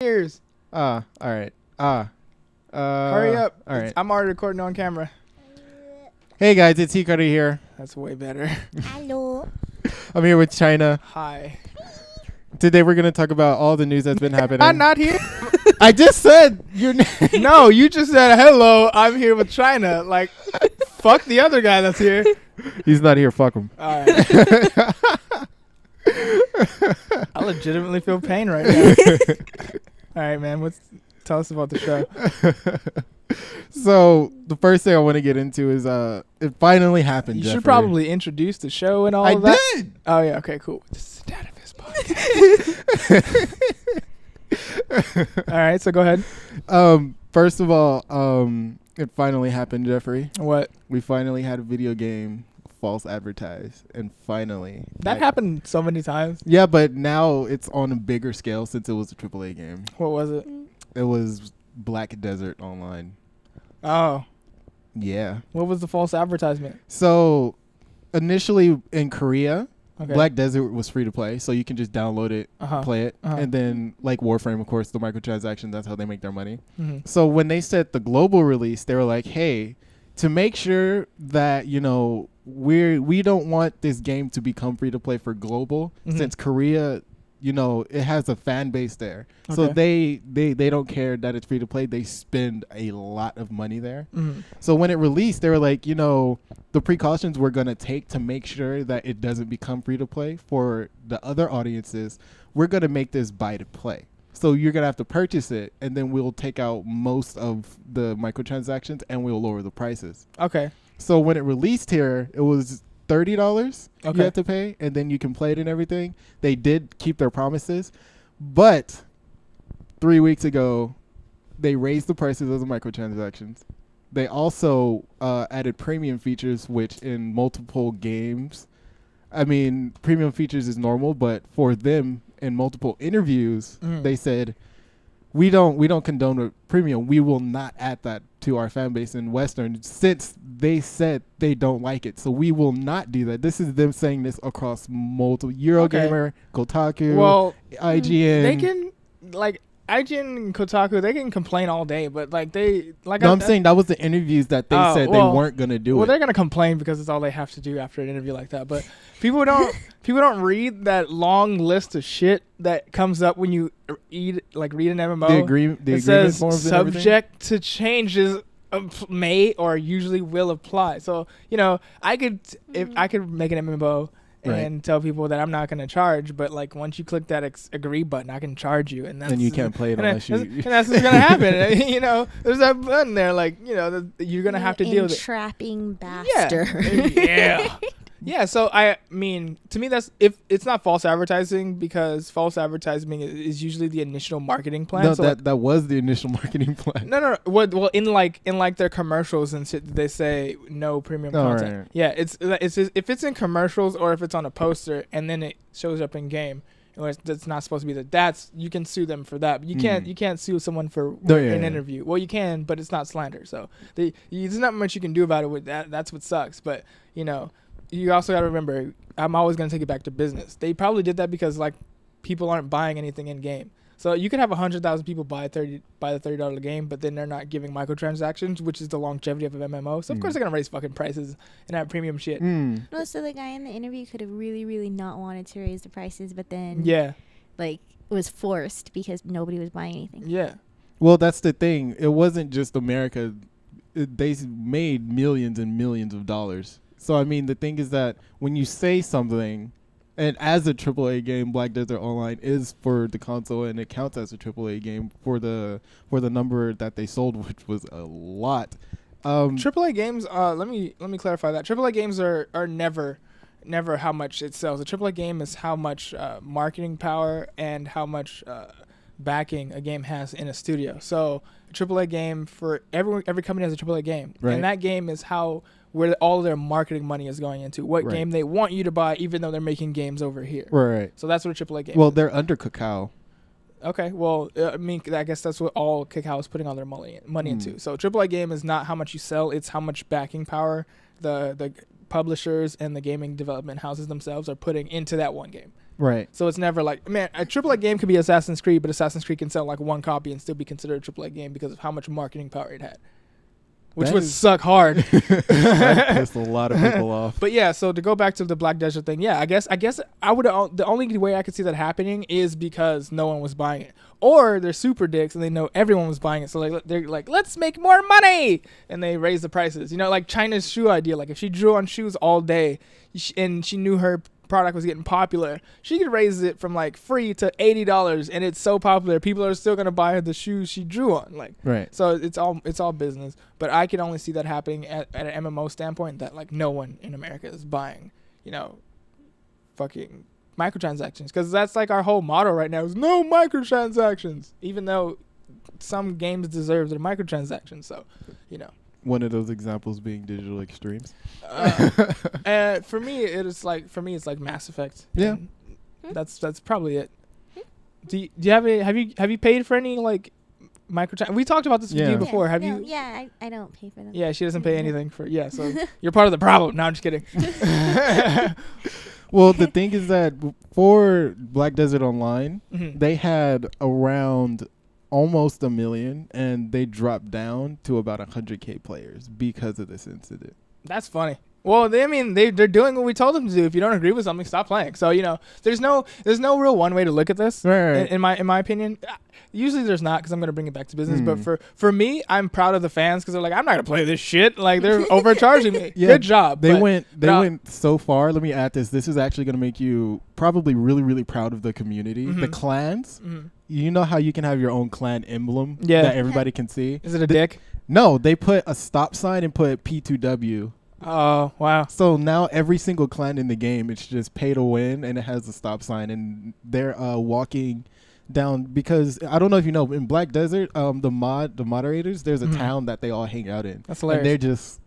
Cheers. All right. Hurry up. All right. I'm already recording on camera. Hey guys, it's Hikaru here. That's way better. Hello. I'm here with China. Hi. Today we're gonna talk about all the news that's been happening. I'm not here. I just said your name. No, you just said hello. I'm here with China. Like, fuck the other guy that's here. He's not here. Fuck him. All right. I legitimately feel pain right now. All right, man. Tell us about the show. So the first thing I want to get into is it finally happened. You Jeffrey. should probably introduce the show and all I of that. did. Oh yeah. Okay. Cool. This is the DataFist podcast. All right. So go ahead. First of all, it finally happened, Jeffrey. What? We finally had a video game false advertised, and finally That happened so many times. Yeah, but now it's on a bigger scale since it was a AAA game. What was it? It was Black Desert Online. Oh. Yeah. What was the false advertisement? So initially in Korea, Okay. Black Desert was free to play, so you can just download it, play it, and then like Warframe, of course, the microtransactions, that's how they make their money. Mm-hmm. So when they said the global release, they were like, hey, to make sure that, you know, we don't want this game to become free to play for global, since Korea, you know, it has a fan base there. Okay. So they don't care that it's free to play. They spend a lot of money there. Mm-hmm. So when it released, they were like, you know, the precautions we're going to take to make sure that it doesn't become free to play for the other audiences, we're going to make this buy to play. So you're going to have to purchase it, and then we'll take out most of the microtransactions, and we'll lower the prices. Okay. So when it released here, it was $30 okay. you have to pay, and then you can play it and everything. They did keep their promises. But 3 weeks ago, they raised the prices of the microtransactions. They also added premium features, which in multiple games, I mean, premium features is normal, but for them, in multiple interviews, they said, we don't condone a premium. We will not add that to our fan base in Western, since they said they don't like it. So we will not do that. This is them saying this across multiple Eurogamer, Kotaku, IGN. They can, like, IGN and Kotaku, they can complain all day, but like I'm saying that was the interviews that they said they weren't gonna do it. Well, they're gonna complain because it's all they have to do after an interview like that. But people don't read that long list of shit that comes up when you read an MMO. The agreement says forms subject to changes may or usually will apply. So you know, if I could make an MMO. And tell people that I'm not going to charge, but like once you click that agree button, I can charge you, and you can't play it unless you. And that's what's going to happen. You know, there's that button there, like you're going to have to deal with it. Entrapping bastard. Yeah. Yeah, so I mean, to me, that's if it's not false advertising, because false advertising is usually the initial marketing plan. No, so that was the initial marketing plan. No. Well, in their commercials and shit, they say no premium content. Right. Yeah, it's just, if it's in commercials or if it's on a poster and then it shows up in game, or that's not supposed to be that's you can sue them for that. But you can't sue someone for an interview. Well, you can, but it's not slander. So there's not much you can do about it. With that, that's what sucks. But you know. You also got to remember, I'm always going to take it back to business. They probably did that because like people aren't buying anything in game. So you could have 100,000 people buy the $30 game, but then they're not giving microtransactions, which is the longevity of an MMO. So of course they're going to raise fucking prices and have premium shit. No, so the guy in the interview could have really, really not wanted to raise the prices, but then like was forced because nobody was buying anything. Yeah. Well, that's the thing. It wasn't just America. They made millions and millions of dollars. So, I mean, the thing is that when you say something, and as a AAA game, Black Desert Online is for the console, and it counts as a AAA game for the number that they sold, which was a lot. AAA games, let me clarify that. AAA games are never how much it sells. A AAA game is how much marketing power and how much backing a game has in a studio. So, a AAA game, for every company has a AAA game. Right. And that game is where all their marketing money is going into. What game they want you to buy, even though they're making games over here. Right. So that's what a AAA game is. They're under Kakao. Okay. Well, I mean, I guess that's what all Kakao is putting all their money into. So AAA game is not how much you sell, it's how much backing power the publishers and the gaming development houses themselves are putting into that one game. Right. So it's never like, man, a AAA game could be Assassin's Creed, but Assassin's Creed can sell like one copy and still be considered a AAA game because of how much marketing power it had. Which would suck hard. That pissed a lot of people off. But yeah, so to go back to the Black Desert thing, yeah, I guess I would, the only way I could see that happening is because no one was buying it. Or they're super dicks and they know everyone was buying it. So like they're like, let's make more money. And they raise the prices. You know, like China's shoe idea. Like if she drew on shoes all day and she knew her product was getting popular, she could raise it from like free to $80 and it's so popular people are still gonna buy the shoes she drew on, like, right. So it's all business. But I can only see that happening at an MMO standpoint, that like no one in America is buying, you know, fucking microtransactions, because that's like our whole motto right now is no microtransactions, even though some games deserve their microtransactions. So, you know, one of those examples being Digital Extremes. For me, it's like Mass Effect. Yeah, that's probably it. Do you have you paid for any like microtransactions? We talked about this with you before. Have you? Yeah, I don't pay for them. Yeah, she doesn't pay anything for. Yeah, so you're part of the problem. No, I'm just kidding. Well, the thing is that for Black Desert Online, they had around almost 1 million, and they dropped down to about 100K players because of this incident. That's funny. Well, they're doing what we told them to do. If you don't agree with something, stop playing. So, you know, there's no real one way to look at this. Right. In my opinion. Usually there's not, because I'm going to bring it back to business. But for me, I'm proud of the fans, because they're like, I'm not going to play this shit. Like, they're overcharging me. Yeah, good job. They went so far. Let me add this. This is actually going to make you probably really, really proud of the community. The clans. You know how you can have your own clan emblem that everybody can see? Is it a dick? No, they put a stop sign and put P2W. Oh, wow. So now every single clan in the game, it's just pay to win, and it has a stop sign, and they're walking down, because I don't know if you know, in Black Desert, the moderators, there's a town that they all hang out in. That's hilarious. And they're just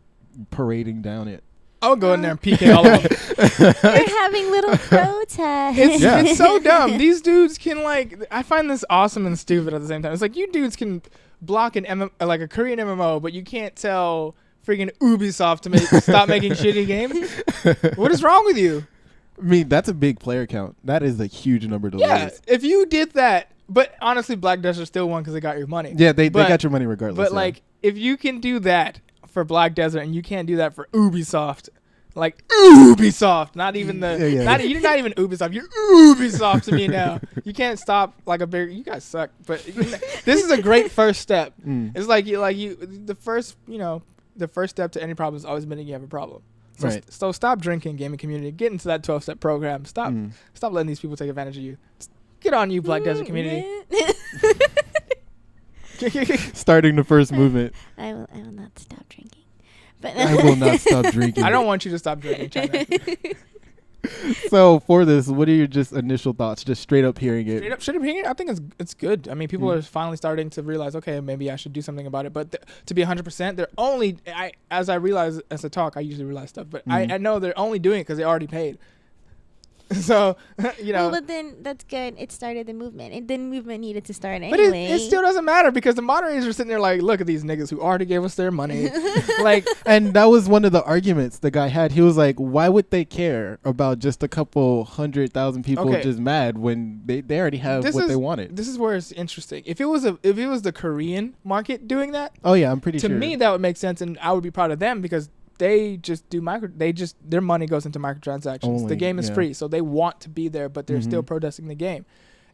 parading down it. I'll go in there and PK all of them. They're having little protests. It's so dumb. These dudes can, like, I find this awesome and stupid at the same time. It's like, you dudes can block like a Korean MMO, but you can't tell freaking Ubisoft to stop making shitty games. What is wrong with you? I mean, that's a big player count. That is a huge number to lose. Yeah, if you did that, but honestly, Black Desert still won because they got your money. Yeah, they got your money regardless. But like, if you can do that for Black Desert and you can't do that for Ubisoft, like Ubisoft, not even you're not even Ubisoft, you're Ubisoft to me now. You can't stop like a big. You guys suck. But this is a great first step. It's like the first step to any problem is always admitting you have a problem. So, right. So stop drinking, gaming community. Get into that 12-step program. Stop letting these people take advantage of you. Get on, you Black Desert community. Starting the first movement. I will not stop drinking. But I will not stop drinking. I don't want you to stop drinking, China. So for this, what are your just initial thoughts? Just straight up hearing it. Straight up hearing it, I think it's good. I mean, people are finally starting to realize, okay, maybe I should do something about it. But to be 100%, they're only, as I realize as I talk, I usually realize stuff. But I know they're only doing it because they already paid. So, you know. Well, but then that's good. It started the movement. And then movement needed to start anyway. But it still doesn't matter, because the moderators are sitting there like, look at these niggas who already gave us their money. Like, and that was one of the arguments the guy had. He was like, why would they care about just a couple 100,000 people just mad when they already have what they wanted? This is where it's interesting. If it was the Korean market doing that, oh yeah, I'm pretty sure. To me, that would make sense, and I would be proud of them, because they just do their money goes into microtransactions. Only, the game is free, so they want to be there, but they're still protesting the game.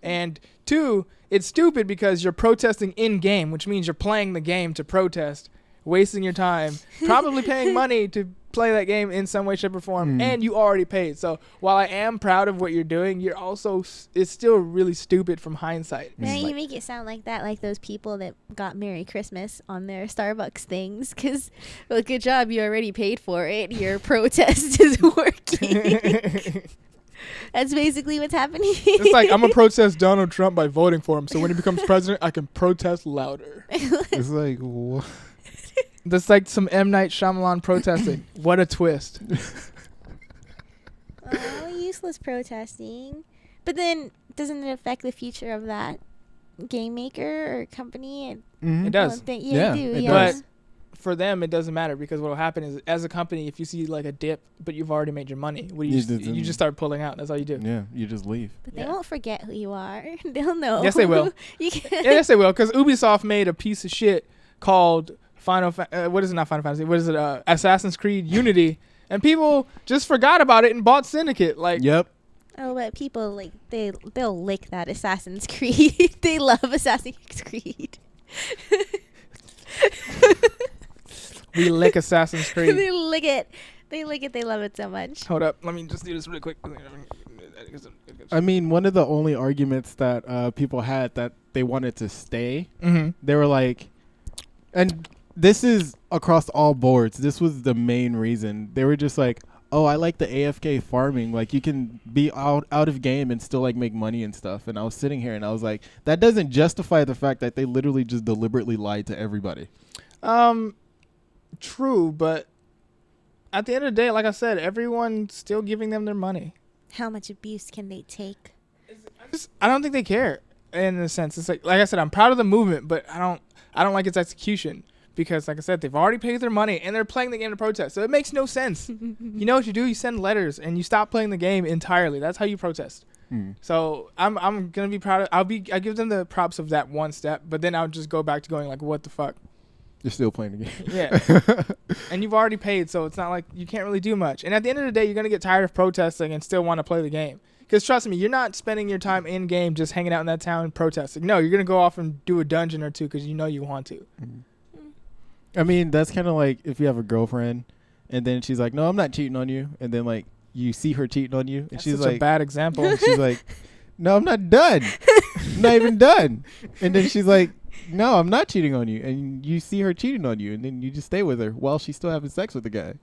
And 2, it's stupid because you're protesting in game, which means you're playing the game to protest, wasting your time, probably paying money to play that game in some way, shape, or form, and you already paid. So while I am proud of what you're doing, it's still really stupid from hindsight. Now you make it sound like that, like those people that got Merry Christmas on their Starbucks things, because, well, good job, you already paid for it. Your protest is working. That's basically what's happening. It's like, I'm going to protest Donald Trump by voting for him, so when he becomes president, I can protest louder. It's like, what? That's like some M. Night Shyamalan protesting. What a twist. Oh, useless protesting. But then, doesn't it affect the future of that game maker or company? It does. Yeah, it does. for them, it doesn't matter because what will happen is, as a company, if you see like a dip, but you've already made your money, what do you just start pulling out. That's all you do. Yeah, you just leave. But they won't forget who you are. They'll know. Yes, they will. Yes, they will. Because Ubisoft made a piece of shit called what is it? Not Final Fantasy. What is it? Assassin's Creed Unity, and people just forgot about it and bought Syndicate. Like, yep. Oh, but people like they'll lick that Assassin's Creed. They love Assassin's Creed. We lick Assassin's Creed. They lick it. They love it so much. Hold up. Let me just do this really quick. I mean, one of the only arguments that people had that they wanted to stay, they were like, and this is across all boards. This was the main reason. They were just like, oh, I like the AFK farming. Like, you can be out of game and still like make money and stuff. And I was sitting here and I was like, that doesn't justify the fact that they literally just deliberately lied to everybody. True, but at the end of the day, like I said, everyone's still giving them their money. How much abuse can they take? I don't think they care in a sense. It's like I said, I'm proud of the movement, but I don't like its execution because, like I said, they've already paid their money and they're playing the game to protest. So it makes no sense. You know what you do? You send letters and you stop playing the game entirely. That's how you protest. So I'm gonna be proud of. I give them the props of that one step, but then I'll just go back to going like, what the fuck? You're still playing the game. Yeah. And you've already paid, so it's not like you can't really do much. And at the end of the day, you're going to get tired of protesting and still want to play the game. Because trust me, you're not spending your time in-game just hanging out in that town protesting. No, you're going to go off and do a dungeon or two because you know you want to. I mean, that's kind of like if you have a girlfriend and then she's like, no, I'm not cheating on you. And then, like, you see her cheating on you. And That's she's such like, a bad example. and she's like, no, I'm not done. I'm not even done. And then she's like, no, I'm not cheating on you. And you see her cheating on you, and then you just stay with her while she's still having sex with the guy.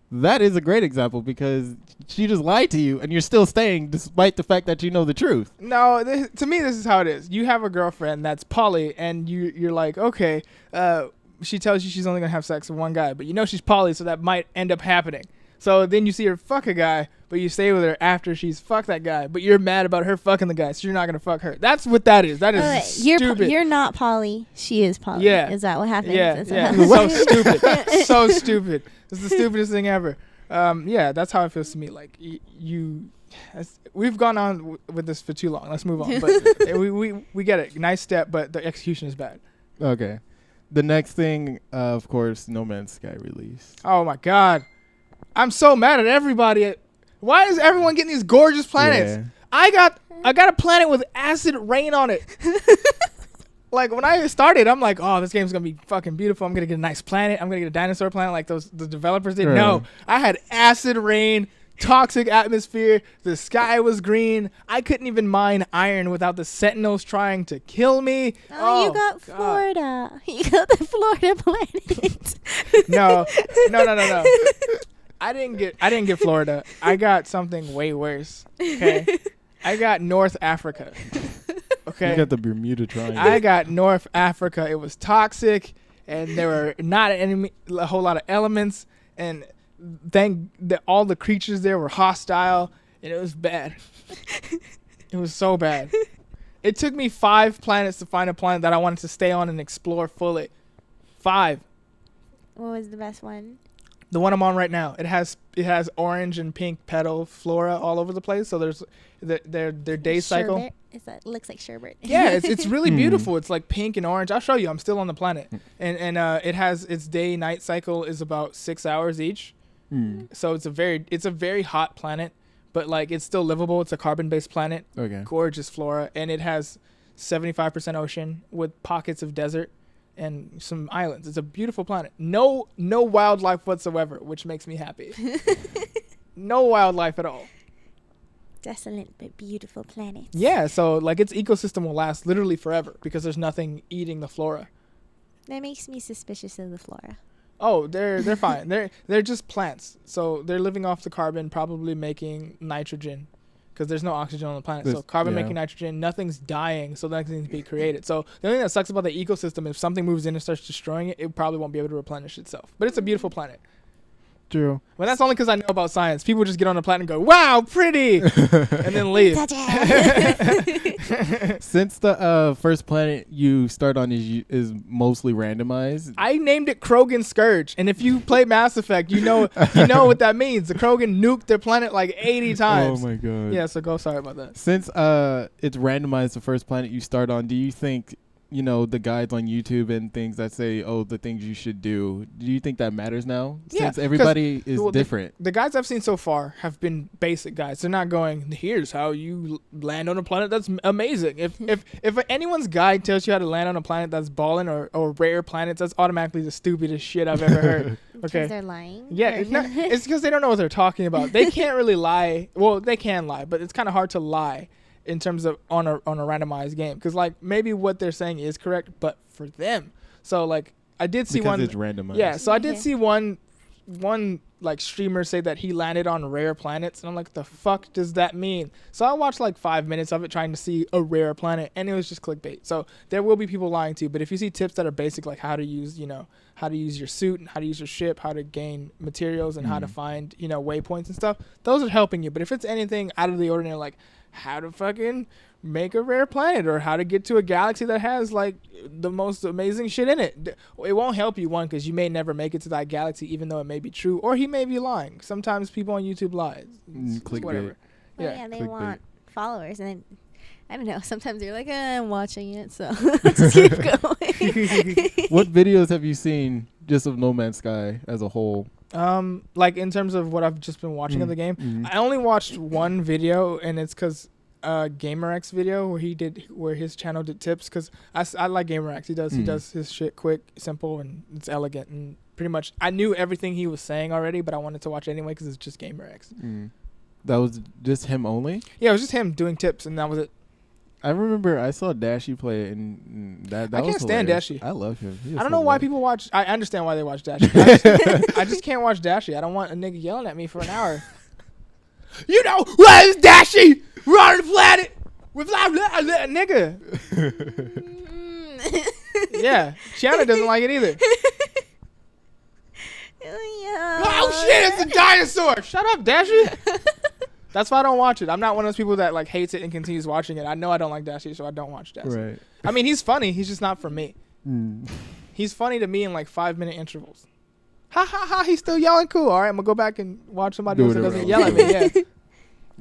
That is a great example because she just lied to you, and you're still staying despite the fact that you know the truth. No, to me, this is how it is. You have a girlfriend that's poly, and you're like, okay, she tells you she's only going to have sex with one guy, but you know she's poly, so that might end up happening. So then you see her fuck a guy, but you stay with her after she's fucked that guy, but you're mad about her fucking the guy, so you're not going to fuck her. That's what that is. That is stupid. You're not poly. She is poly. Yeah. Is that what happens? Yeah. So stupid. So stupid. It's the stupidest thing ever. Yeah, that's how it feels to me. Like, we've gone on with this for too long. Let's move on. But we get it. Nice step, but the execution is bad. Okay. The next thing, of course, No Man's Sky release. Oh, my God. I'm so mad at everybody. Why is everyone getting these gorgeous planets? Yeah. I got a planet with acid rain on it. Like, when I started, I'm like, oh, this game's going to be fucking beautiful. I'm going to get a nice planet. I'm going to get a dinosaur planet like the developers did. Right. No, I had acid rain, toxic atmosphere. The sky was green. I couldn't even mine iron without the sentinels trying to kill me. Oh, you got God. Florida. You got the Florida planet. No. I didn't get Florida. I got something way worse. Okay. I got North Africa. Okay. You got the Bermuda Triangle. I got North Africa. It was toxic, and there were not a whole lot of elements, and all the creatures there were hostile, and it was bad. It was so bad. It took me 5 planets to find a planet that I wanted to stay on and explore fully. 5. What was the best one? The one I'm on right now. It has orange and pink petal flora all over the place. So there's their day cycle. It looks like sherbet. Yeah, it's really beautiful. It's like pink and orange. I'll show you. I'm still on the planet, and it has its day night cycle is about 6 hours each. So it's a very hot planet, but like it's still livable. It's a carbon-based planet. Okay. Gorgeous flora, and it has 75% ocean with pockets of desert and some islands. It's a beautiful planet. No wildlife whatsoever, which makes me happy. No wildlife at all. Desolate but beautiful planet. Yeah, so like its ecosystem will last literally forever because there's nothing eating the flora. That makes me suspicious of the flora. Oh, they're fine. They're just plants. So they're living off the carbon, probably making nitrogen. Because there's no oxygen on the planet. So carbon making nitrogen, nothing's dying, so nothing's being created. So the only thing that sucks about the ecosystem, if something moves in and starts destroying it, it probably won't be able to replenish itself. But it's a beautiful planet. True. Well, that's only because I know about science. People just get on the planet and go, "Wow, pretty," and then leave. Since the first planet you start on is mostly randomized, I named it Krogan Scourge, and if you play Mass Effect, you know what that means. The Krogan nuked their planet like 80 times. Oh my god. Yeah, so go. Sorry about that. Since it's randomized, the first planet you start on, do you think the guides on YouTube and things that say, the things you should do you think that matters now? Yeah, since everybody is different. The guides I've seen so far have been basic guides. They're not going, here's how you land on a planet that's amazing. If anyone's guide tells you how to land on a planet that's balling or rare planets, that's automatically the stupidest shit I've ever heard. Okay. Because they're lying? Yeah, it's because they don't know what they're talking about. They can't really lie. Well, they can lie, but it's kind of hard to lie in terms of on a randomized game, because like maybe what they're saying is correct, but for them. So like I did see because it's randomized. Yeah, so I did see one like streamer say that he landed on rare planets, and I'm like, the fuck does that mean? So I watched like 5 minutes of it trying to see a rare planet, and it was just clickbait. So there will be people lying too, but if you see tips that are basic, like how to use your suit and how to use your ship, how to gain materials and how to find waypoints and stuff, those are helping you. But if it's anything out of the ordinary, like how to fucking make a rare planet or how to get to a galaxy that has like the most amazing shit in it, it won't help you, one, because you may never make it to that galaxy, even though it may be true, or he may be lying. Sometimes people on YouTube lie. It's whatever. Yeah, they clickbait. Want followers, and then I don't know, sometimes they're like, I'm watching it, so let's keep going. What videos have you seen just of No Man's Sky as a whole? Like in terms of what I've just been watching of the game, I only watched one video, and it's because GamerX video where his channel did tips, because I like GamerX. He does his shit quick, simple, and it's elegant, and pretty much I knew everything he was saying already, but I wanted to watch it anyway because it's just GamerX. That was just him only? Yeah, it was just him doing tips, and that was it. I remember I saw Dashy play it, and that I was can't stand hilarious. Dashy. I love him. I don't know why people watch. I understand why they watch Dashy. I just can't watch Dashy. I don't want a nigga yelling at me for an hour. What is Dashy? We're on the planet with nigga. Yeah, Shiana doesn't like it either. Yeah. Oh shit, it's a dinosaur. Shut up, Dashy. That's why I don't watch it. I'm not one of those people that like hates it and continues watching it. I know I don't like Dashy, so I don't watch Dashy. Right. I mean, he's funny. He's just not for me. He's funny to me in like 5-minute intervals. Ha ha ha! He's still yelling. Cool. All right, I'm gonna go back and watch somebody else that doesn't yell at me. Yeah.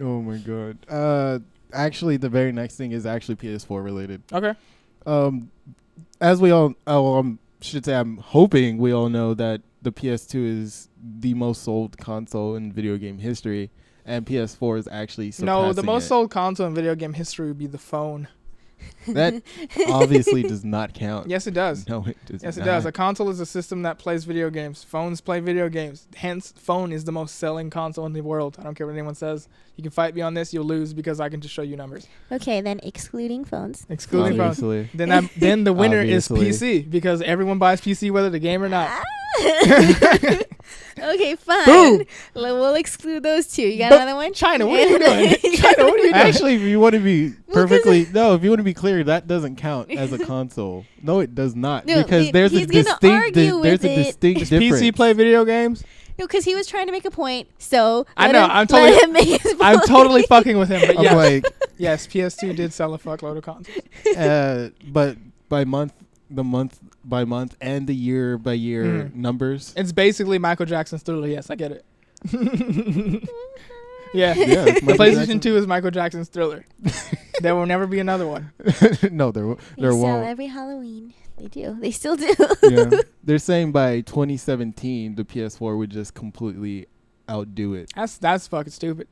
Oh my god. Actually, the very next thing is actually PS4 related. Okay. As we all, should say, I'm hoping we all know that the PS2 is the most sold console in video game history, and PS4 is actually surpassing No, the most it. sold console in video game history would be the phone. That obviously does not count. Yes, it does. No, it does Yes, not. it does. A console is a system that plays video games. Phones play video games. Hence, phone is the most selling console in the world. I don't care what anyone says. You can fight me on this. You'll lose because I can just show you numbers. Okay, then excluding phones. Excluding phones. Obviously. Then the winner Obviously. is PC, because everyone buys PC whether the game or not. Okay, fine. Boom. We'll exclude those two. You got another one? China, what are you doing? China, what are you doing? Actually, if you want to be perfectly if you want to be clear, that doesn't count as a console. No, it does not, No, because there's a he's gonna distinct argue with it. distinct difference. PC play video games? No, because he was trying to make a point. So I know. let him make his I'm point. totally fucking with him. But I'm yes, like, yes, PS2 did sell a fuckload of consoles. but by month by month and the year by year numbers. It's basically Michael Jackson's Thriller. Yes, I get it. Yeah. It's The Michael PlayStation Jackson. 2 is Michael Jackson's Thriller. There will never be another one. No, They there sell won't. every Halloween. They do. They still do. Yeah. They're saying by 2017 the PS4 would just completely outdo it. That's fucking stupid.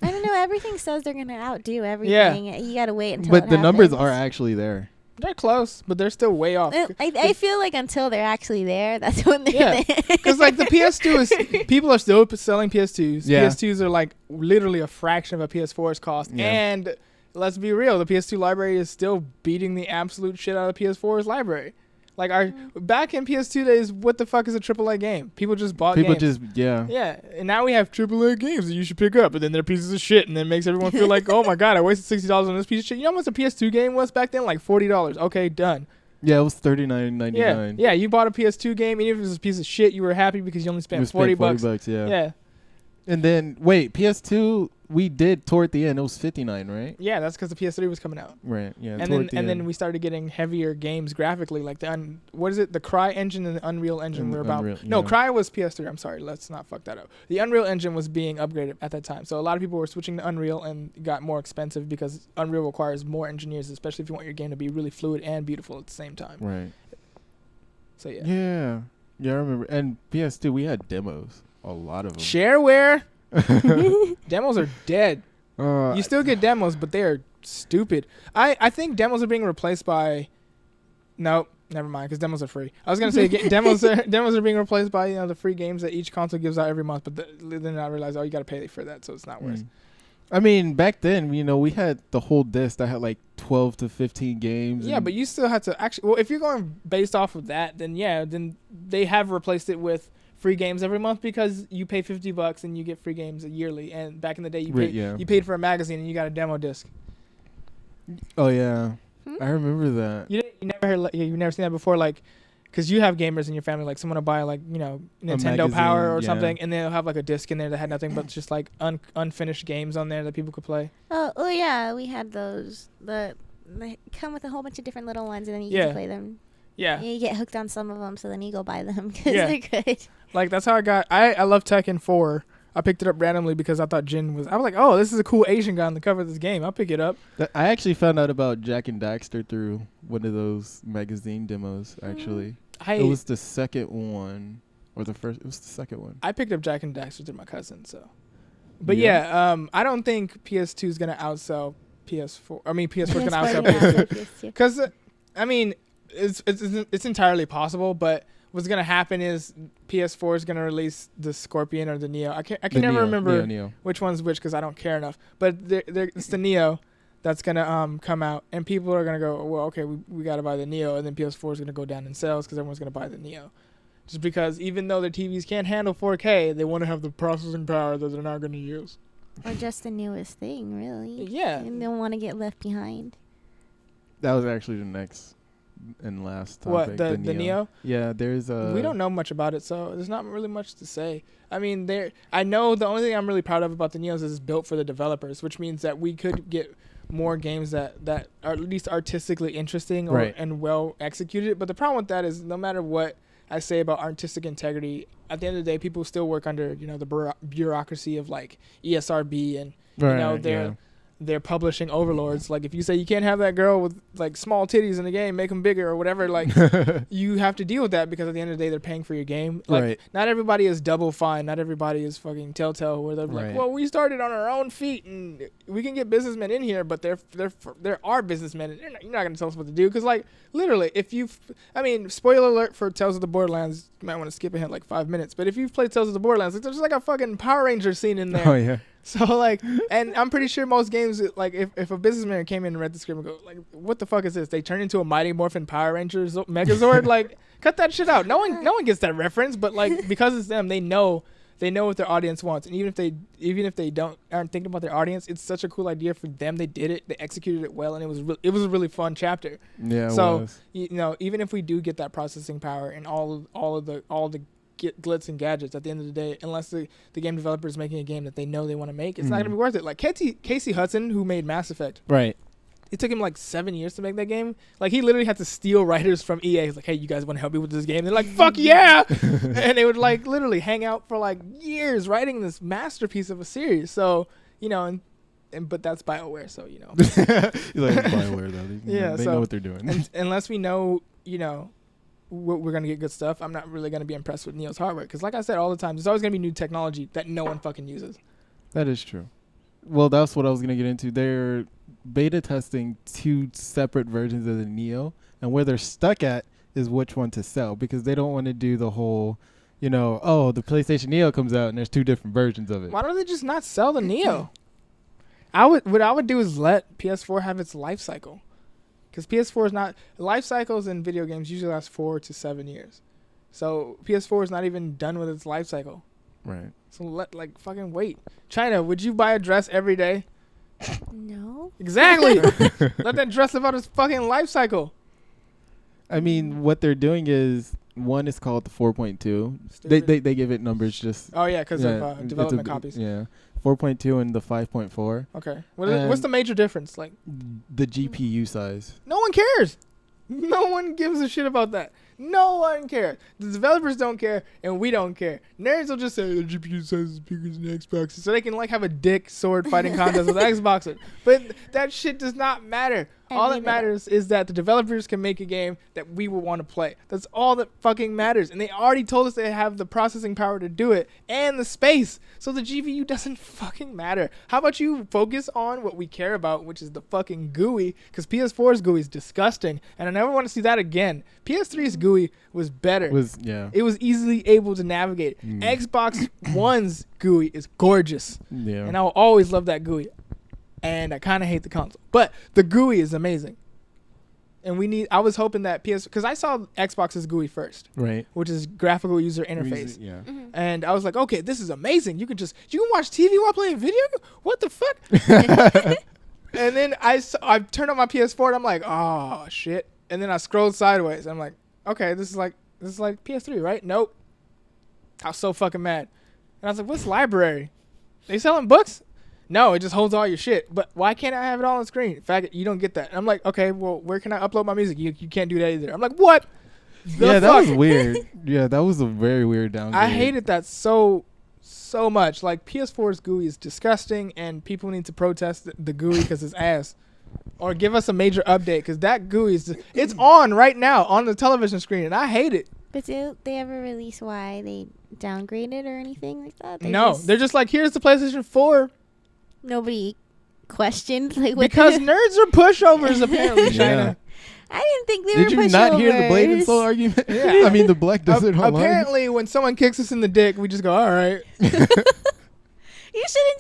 I don't know. Everything says they're gonna outdo everything. You gotta wait until. But it the numbers happens. are actually there. They're close, but they're still way off. I feel like until they're actually there, that's when they're Yeah, there. because like the PS2 is, people are still selling PS2s. Yeah. PS2s are like literally a fraction of a PS4's cost. Yeah. And let's be real, the PS2 library is still beating the absolute shit out of the PS4's library. Like back in PS2 days, what the fuck is a AAA game? People just bought games. Yeah, and now we have AAA games that you should pick up, but then they're pieces of shit, and then it makes everyone feel like, oh my god, I wasted $60 on this piece of shit. You know how much a PS2 game was back then? Like $40. Okay, done. Yeah, it was $39.99. Yeah, you bought a PS2 game, even if it was a piece of shit, you were happy because you only spent $40. Yeah. And then wait, PS2 we did toward the end. It was 59, right? Yeah, that's because the PS3 was coming out. Right. Yeah. And then we started getting heavier games graphically, like what is it? The Cry engine and the Unreal engine were about. No, Cry was PS3. I'm sorry, let's not fuck that up. The Unreal engine was being upgraded at that time, so a lot of people were switching to Unreal and it got more expensive because Unreal requires more engineers, especially if you want your game to be really fluid and beautiful at the same time. Right. So yeah. Yeah. Yeah, I remember. And PS2, we had demos. A lot of them. Shareware. Demos are dead. You still get demos, but they are stupid. I think demos are being replaced by. Nope, never mind, because demos are free. I was gonna say demos are being replaced by the free games that each console gives out every month, but then I realized you got to pay for that, so it's not worth. I mean, back then, we had the whole disc that had like 12 to 15 games. Yeah, but you still had to actually. Well, if you're going based off of that, then they have replaced it with free games every month because you pay $50 and you get free games yearly. And back in the day, you paid for a magazine and you got a demo disc. Oh yeah, I remember that. You've never seen that before, like, because you have gamers in your family. Like someone will buy like Nintendo Power or something, and they'll have like a disc in there that had nothing but just like unfinished games on there that people could play. Oh yeah, we had those. They come with a whole bunch of different little ones, and then you get to play them. Yeah. You get hooked on some of them, so then you go buy them because they're good. Like, that's how I love Tekken 4. I picked it up randomly because I thought Jin was... I was like, oh, this is a cool Asian guy on the cover of this game. I'll pick it up. I actually found out about Jak and Daxter through one of those magazine demos, actually. It was the second one. Or the first... It was the second one. I picked up Jak and Daxter through my cousin, so... But I don't think PS2 is going to outsell PS4. I mean, PS4 is going to outsell PS2. Because, I mean... It's entirely possible, but what's gonna happen is PS4 is gonna release the Scorpion or the Neo. I can never remember which one's which because I don't care enough. But it's the Neo that's gonna come out, and people are gonna go, well, okay, we gotta buy the Neo, and then PS4 is gonna go down in sales because everyone's gonna buy the Neo, just because even though their TVs can't handle 4K, they want to have the processing power that they're not gonna use. Or just the newest thing, really. Yeah. And they don't want to get left behind. That was actually the next. And last topic, what the Neo? Yeah, there's a. We don't know much about it, so there's not really much to say. I mean, I know the only thing I'm really proud of about the Neos is it's built for the developers, which means that we could get more games that are at least artistically interesting and well executed. But the problem with that is, no matter what I say about artistic integrity, at the end of the day, people still work under the bureaucracy of like ESRB and they're publishing overlords. Like, if you say you can't have that girl with like small titties in the game, make them bigger or whatever, like you have to deal with that because at the end of the day, they're paying for your game. Like, not everybody is Double Fine. Not everybody is fucking Telltale, where they're like, well, we started on our own feet and we can get businessmen in here, but there are businessmen. And you're not going to tell us what to do because, like, literally, spoiler alert for Tales of the Borderlands. You might want to skip ahead like 5 minutes, but if you've played Tales of the Borderlands, like, there's like a fucking Power Ranger scene in there. Oh yeah. So, like, and I'm pretty sure most games, like, if a businessman came in and read the script and go, like, what the fuck is this? They turn into a Mighty Morphin Power Rangers Megazord? Like, cut that shit out. No one gets that reference, but, like, because it's them, they know what their audience wants. And even if they aren't thinking about their audience, it's such a cool idea for them. They did it. They executed it well, and it was a really fun chapter. Yeah, so, even if we do get that processing power and all the glitz and gadgets, at the end of the day, unless the game developer is making a game that they know they want to make, it's not gonna be worth it. Like Casey Hudson, who made Mass Effect, it took him like 7 years to make that game. Like, he literally had to steal writers from EA. He's like, hey, you guys want to help me with this game? They're like, fuck yeah. And they would like literally hang out for like years writing this masterpiece of a series. So but that's BioWare, so you like BioWare though. They know what they're doing. And unless we know we're going to get good stuff, I'm not really going to be impressed with Neo's hardware. Because like I said all the time, there's always going to be new technology that no one fucking uses. That is true. Well, that's what I was going to get into. They're beta testing 2 separate versions of the Neo. And where they're stuck at is which one to sell. Because they don't want to do the whole, the PlayStation Neo comes out and there's 2 different versions of it. Why don't they just not sell the Neo? What I would do is let PS4 have its life cycle. Because PS4 is not... Life cycles in video games usually last 4 to 7 years. So PS4 is not even done with its life cycle. Right. So fucking wait. China, would you buy a dress every day? No. Exactly. Let that dress live out its fucking life cycle. I mean, what they're doing is one is called the 4.2. They give it numbers just. Oh yeah, because of development copies. Yeah, 4.2 and the 5.4. Okay, what's the major difference? Like the GPU size. No one cares. No one gives a shit about that. No one cares. The developers don't care, and we don't care. Nerds will just say the GPU size is bigger than Xbox, so they can like have a dick sword fighting contest with Xboxers. But that shit does not matter. All that matters is that the developers can make a game that we will want to play. That's all that fucking matters. And they already told us they have the processing power to do it and the space. So the GPU doesn't fucking matter. How about you focus on what we care about, which is the fucking GUI, because PS4's GUI is disgusting, and I never want to see that again. PS3's GUI was better. It was easily able to navigate. Xbox One's GUI is gorgeous. Yeah. And I will always love that GUI. And I kind of hate the console, but the GUI is amazing. And I was hoping that because I saw Xbox's GUI first, right? Which is graphical user interface. Yeah. Mm-hmm. And I was like, okay, this is amazing. You can watch TV while playing video. What the fuck? And then I turned on my PS4 and I'm like, oh shit. And then I scrolled sideways. I'm like, okay, this is like PS3, right? Nope. I was so fucking mad. And I was like, what's library? They selling books? No, it just holds all your shit. But why can't I have it all on screen? In fact, you don't get that. And I'm like, okay, well, where can I upload my music? You can't do that either. I'm like, what? That was weird. Yeah, that was a very weird downgrade. I hated that so much. Like, PS4's GUI is disgusting, and people need to protest the GUI because it's ass. Or give us a major update, because that GUI it's on right now on the television screen, and I hate it. But did they ever release why they downgraded or anything like that? They're just like, here's the PlayStation 4. Nobody questioned because nerds are pushovers apparently. China. I didn't think they were pushovers. Did you not hear the Blade and Soul argument? Yeah. I mean the Black Desert Online. Apparently, when someone kicks us in the dick, we just go, all right. You shouldn't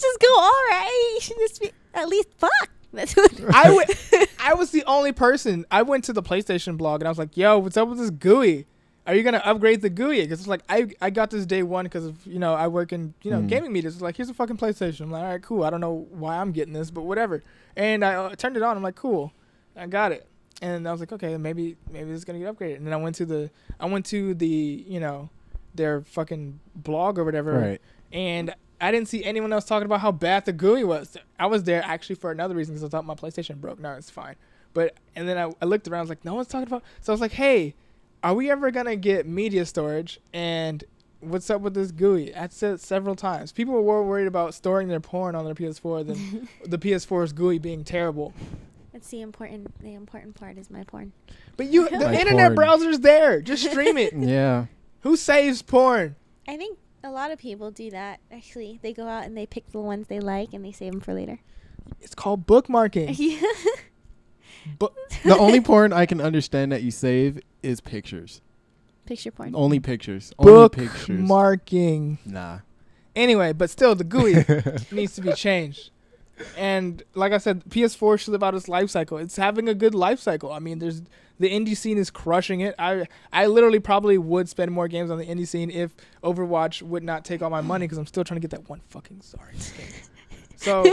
just go, all right. You should just be at least fuck. That's what I was the only person. I went to the PlayStation blog and I was like, yo, what's up with this GUI? Are you gonna upgrade the GUI? Because it's like I got this day one because of I work in gaming media. It's like, here's a fucking PlayStation. I'm like, all right, cool. I don't know why I'm getting this, but whatever. And I turned it on. I'm like, cool, I got it. And I was like, okay, maybe this is gonna get upgraded. And then I went to the their fucking blog or whatever. Right. And I didn't see anyone else talking about how bad the GUI was. I was there actually for another reason because I thought my PlayStation broke. No, it's fine. And then I looked around. I was like, no one's talking about. So I was like, hey. Are we ever going to get media storage? And what's up with this GUI? I said it several times. People were more worried about storing their porn on their PS4 than the PS4's GUI being terrible. That's the important part is my porn. But the internet browser's there. Just stream it. Yeah. Who saves porn? I think a lot of people do that, actually. They go out and they pick the ones they like and they save them for later. It's called bookmarking. Yeah. The only porn I can understand that you save is pictures. Picture porn. Only pictures. Bookmarking. Nah. Anyway, but still, the GUI needs to be changed. And like I said, PS4 should live out its life cycle. It's having a good life cycle. I mean, the indie scene is crushing it. I literally probably would spend more games on the indie scene if Overwatch would not take all my money because I'm still trying to get that one fucking skin. So...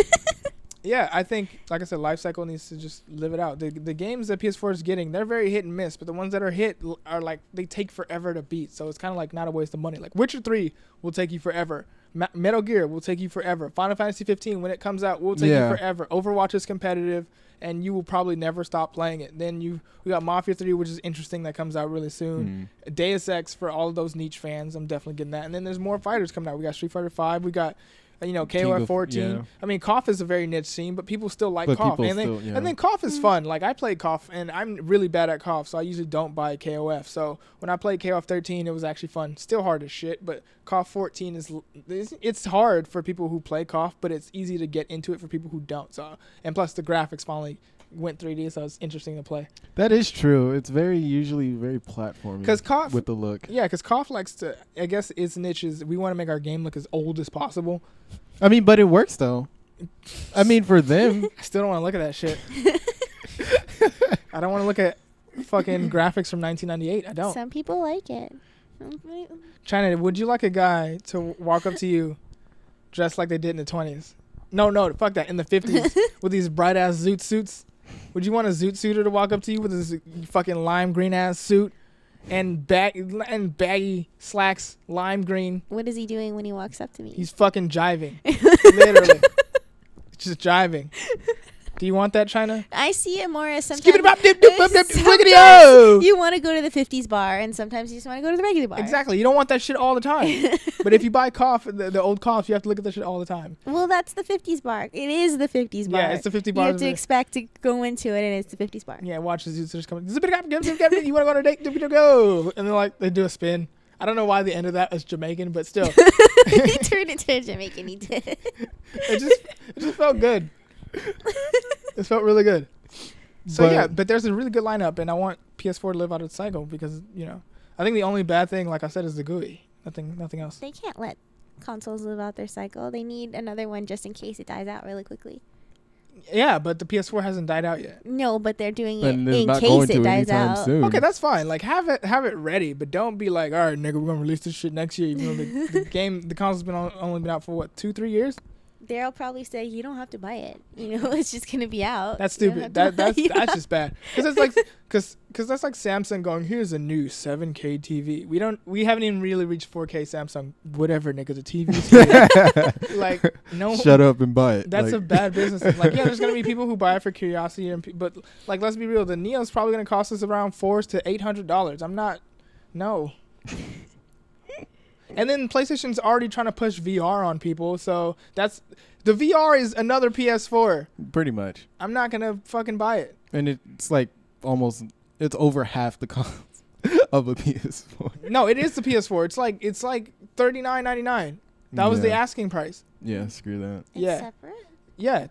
Yeah, I think, like I said, life cycle needs to just live it out. The games that PS4 is getting, they're very hit and miss, but the ones that are hit are like, they take forever to beat. So it's kind of like not a waste of money. Like Witcher 3 will take you forever. Metal Gear will take you forever. Final Fantasy 15, when it comes out, will take you forever. Overwatch is competitive, and you will probably never stop playing it. Then we got Mafia 3, which is interesting, that comes out really soon. Deus Ex for all of those niche fans. I'm definitely getting that. And then there's more fighters coming out. We got Street Fighter 5. We got... KOF 14. Yeah. I mean, KOF is a very niche scene, but people still like KOF. And then KOF is fun. Like, I play KOF, and I'm really bad at KOF, so I usually don't buy KOF. So when I played KOF 13, it was actually fun. Still hard as shit, but KOF 14 it's hard for people who play KOF, but it's easy to get into it for people who don't. So, and plus the graphics finally went 3D, so it's interesting to play. That is true. It's usually very platformy with the look. Yeah, because KOF likes to, I guess its niche is we want to make our game look as old as possible. I mean, but it works, though. I mean, for them. I still don't want to look at that shit. I don't want to look at fucking graphics from 1998. I don't. Some people like it. China, would you like a guy to walk up to you dressed like they did in the 20s? No, fuck that. In the 50s with these bright-ass zoot suits. Would you want a zoot suiter to walk up to you with his fucking lime green ass suit and baggy slacks, lime green? What is he doing when he walks up to me? He's fucking jiving. Literally. Just jiving. Do you want that, China? I see it more as sometimes, you want to go to the 50s bar, and sometimes you just want to go to the regular bar. Exactly. You don't want that shit all the time. But if you buy KOF, the old KOF, you have to look at that shit all the time. Well, that's the 50s bar. It is the 50s bar. Yeah, it's the 50 bar. You have to expect to go into it, and it's the 50s bar. Yeah, watch the zooters coming. You want to go on a date? Go. And then they do a spin. I don't know why the end of that is Jamaican, but still. He turned into a Jamaican. He did. It just felt good. It felt really good. So but there's a really good lineup, and I want PS4 to live out its cycle because I think the only bad thing, like I said, is the GUI. Nothing else. They can't let consoles live out their cycle. They need another one just in case it dies out really quickly. Yeah, but the PS4 hasn't died out yet. No, but they're doing it in case it dies out. Soon. Okay, that's fine. Have it ready, but don't be like, all right, nigga, we're gonna release this shit next year. Even though the console's only been out for what, 2-3 years? They'll probably say you don't have to buy it. It's just gonna be out. That's stupid. That's just bad. Because it's like because that's like Samsung going, here's a new 7K TV. We haven't even really reached 4K Samsung. Whatever, nigga, the TV's here. No. Shut up and buy it. That's a bad business. There's gonna be people who buy it for curiosity, but let's be real. The Neo's probably gonna cost us around $400 to $800. I'm not. No. And then PlayStation's already trying to push VR on people, so the VR is another PS4. Pretty much. I'm not gonna fucking buy it. And it's it's over half the cost of a PS4. No, it is the PS4. It's like $39.99. That was the asking price. Yeah, screw that. It's separate? Yeah,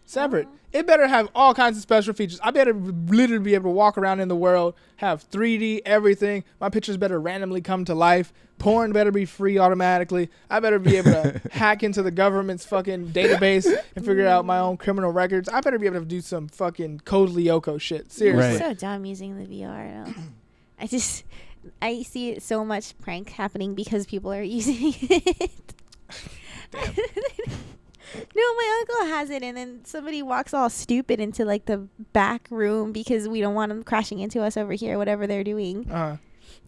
separate. Oh. It better have all kinds of special features. I better literally be able to walk around in the world, have 3D, everything. My pictures better randomly come to life. Porn better be free automatically. I better be able to hack into the government's fucking database and figure out my own criminal records. I better be able to do some fucking Code Lyoko shit. Seriously. It's so dumb using the VR. No. I see it so much prank happening because people are using it. No, my uncle has it, and then somebody walks all stupid into the back room because we don't want them crashing into us over here, whatever they're doing.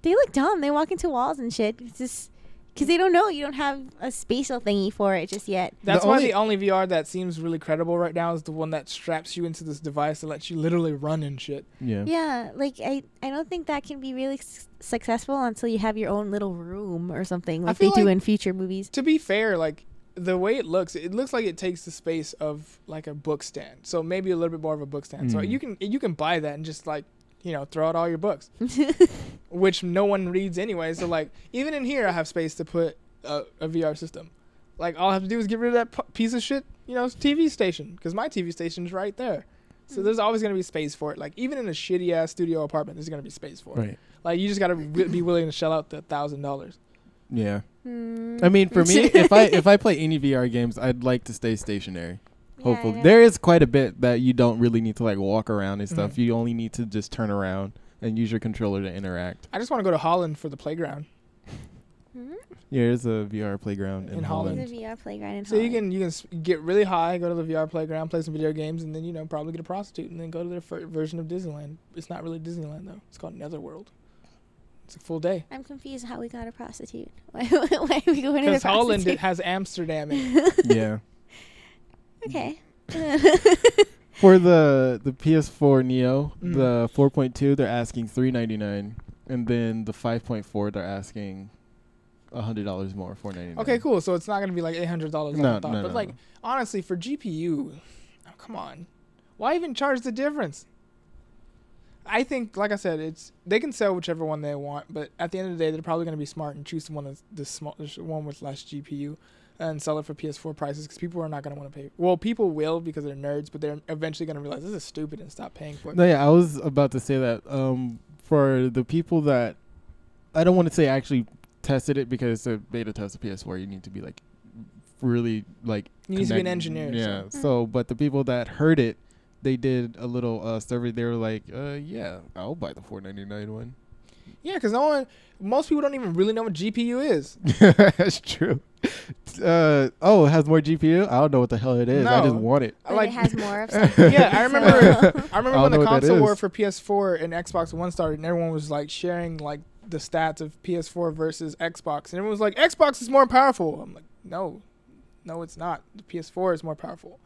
They look dumb. They walk into walls and shit. It's just because they don't know. You don't have a spatial thingy for it just yet. That's why the only VR that seems really credible right now is the one that straps you into this device and lets you literally run and shit. Yeah. Yeah, I don't think that can be really successful until you have your own little room or something like they do in future movies. To be fair, the way it looks like it takes the space of a book stand. So maybe a little bit more of a book stand. So you can buy that and just throw out all your books, which no one reads anyway. So even in here, I have space to put a VR system. All I have to do is get rid of that piece of shit, TV station, because my TV station's right there. So there's always gonna be space for it. Even in a shitty ass studio apartment, there's gonna be space for it. Right. You just gotta be willing to shell out the $1,000. Yeah. I mean, for me, if I play any VR games, I'd like to stay stationary. Hopefully, there is quite a bit that you don't really need to walk around and stuff. You only need to just turn around and use your controller to interact. I just want to go to Holland for the playground. Yeah, there's a VR playground in Holland. There's a VR playground in Holland. So you can get really high, go to the VR playground, play some video games, and then probably get a prostitute, and then go to their version of Disneyland. It's not really Disneyland though. It's called Netherworld. It's a full day. I'm confused how we got a prostitute. Why are we going to the prostitute? Because Holland has Amsterdam in it. Yeah. Okay. For the PS4 Neo, the 4.2, they're asking $399, and then the 5.4, they're asking $100 more, $499. Okay, cool. So it's not gonna be $800 No, I thought. no, but honestly, for GPU, come on, why even charge the difference? I think, like I said, they can sell whichever one they want, but at the end of the day, they're probably going to be smart and choose the one with less GPU and sell it for PS4 prices because people are not going to want to pay. Well, people will because they're nerds, but they're eventually going to realize this is stupid and stop paying for it. No, yeah, I was about to say that for the people that I don't want to say actually tested it because to beta test a PS4, you need to be really you need to be an engineer. Yeah. So, but the people that heard it. They did a little survey. They were like, yeah, I'll buy the $499 one. Yeah, because most people don't even really know what GPU is. That's true. It has more GPU. I don't know what the hell it is. I just want it. But it has more of something. Yeah, I remember. I remember when the console war for PS4 and Xbox One started, and everyone was like sharing like the stats of PS4 versus Xbox, and everyone was like, Xbox is more powerful. I'm like, no, it's not. The PS4 is more powerful.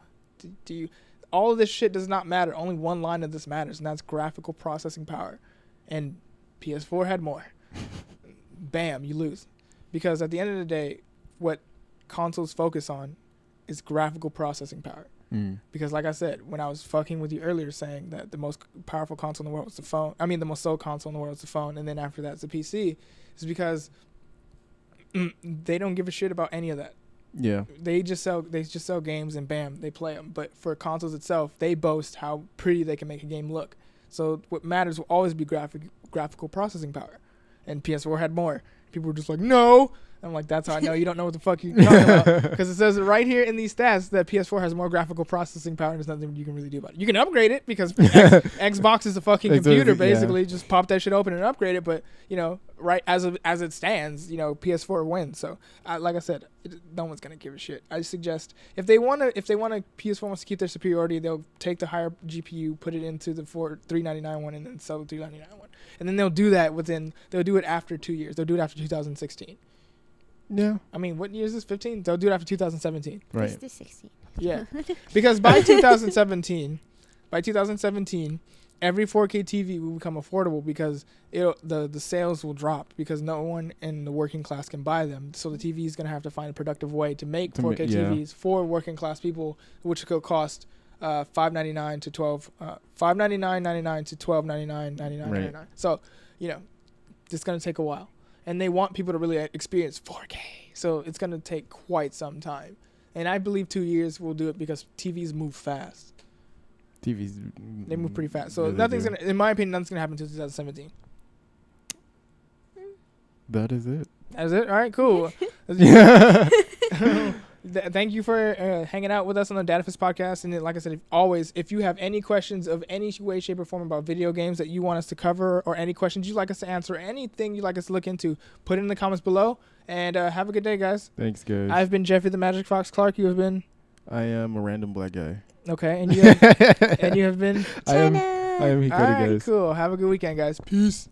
All of this shit does not matter. Only one line of this matters, and that's graphical processing power. And PS4 had more. Bam, you lose. Because at the end of the day, what consoles focus on is graphical processing power. Because like I said, when I was fucking with you earlier saying that the most powerful console in the world was the phone, the most sold console in the world is the phone, and then after that it's the PC, is because they don't give a shit about any of that. Yeah. They just sell games and bam, they play them. But for consoles itself, they boast how pretty they can make a game look. So what matters will always be graphical processing power. And PS4 had more. People were just like, no. I'm like, that's how I know you don't know what the fuck you're talking about. Because it says right here in these stats that PS4 has more graphical processing power, and there's nothing you can really do about it. You can upgrade it because Xbox is a fucking computer, basically. Just pop that shit open and upgrade it. But, right as it stands, PS4 wins. So, like I said, no one's going to give a shit. I suggest if PS4 wants to keep their superiority, they'll take the higher GPU, put it into the $399 one, and then sell the $299 one. And then they'll do it after 2 years. They'll do it after 2016. Yeah. What year is this? 15? They'll do it after 2017. Right. It's 16. Yeah. Because by 2017, every 4K TV will become affordable because the sales will drop because no one in the working class can buy them. So the TV is going to have to find a productive way to make 4K TVs for working class people, which could cost $5.99 to $5.99.99 to $12.99.99. So, it's going to take a while. And they want people to really experience 4K. So it's going to take quite some time. And I believe 2 years will do it because TVs move fast. They move pretty fast. So in my opinion, nothing's going to happen until 2017. That is it. That's it? All right, cool. Thank you for hanging out with us on the DataFist podcast. And like I said, if you have any questions of any way, shape, or form about video games that you want us to cover, or any questions you'd like us to answer, or anything you'd like us to look into, put it in the comments below. And have a good day, guys. Thanks, guys. I've been Jeffrey the Magic Fox Clark. You have been? I am a random black guy. Okay, and you have been? I am Hikari, guys. All right, cool. Have a good weekend, guys. Peace.